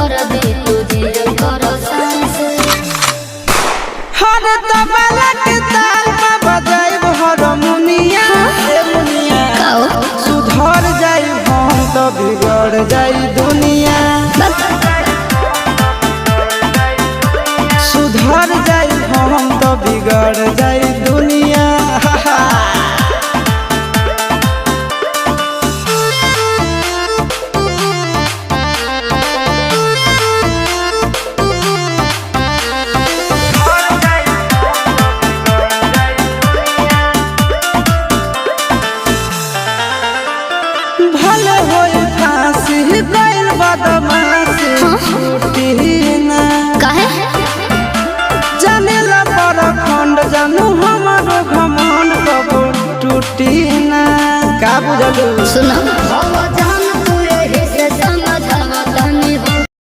कर दे तुझे करो सांस हर तबला के ताल में बजाइब हारमोनिया ए मुनिया सुधर जाई हम तो बिगड़ जाई दुनिया सुधर जाई हम तो बिगड़ जाई दुनिया भले होई फांसी गइल बदमाशी छूटी ना काहे जानेला पर खंड जानू हमारो घमंड कबो टूटी ना का बुझलू सुनो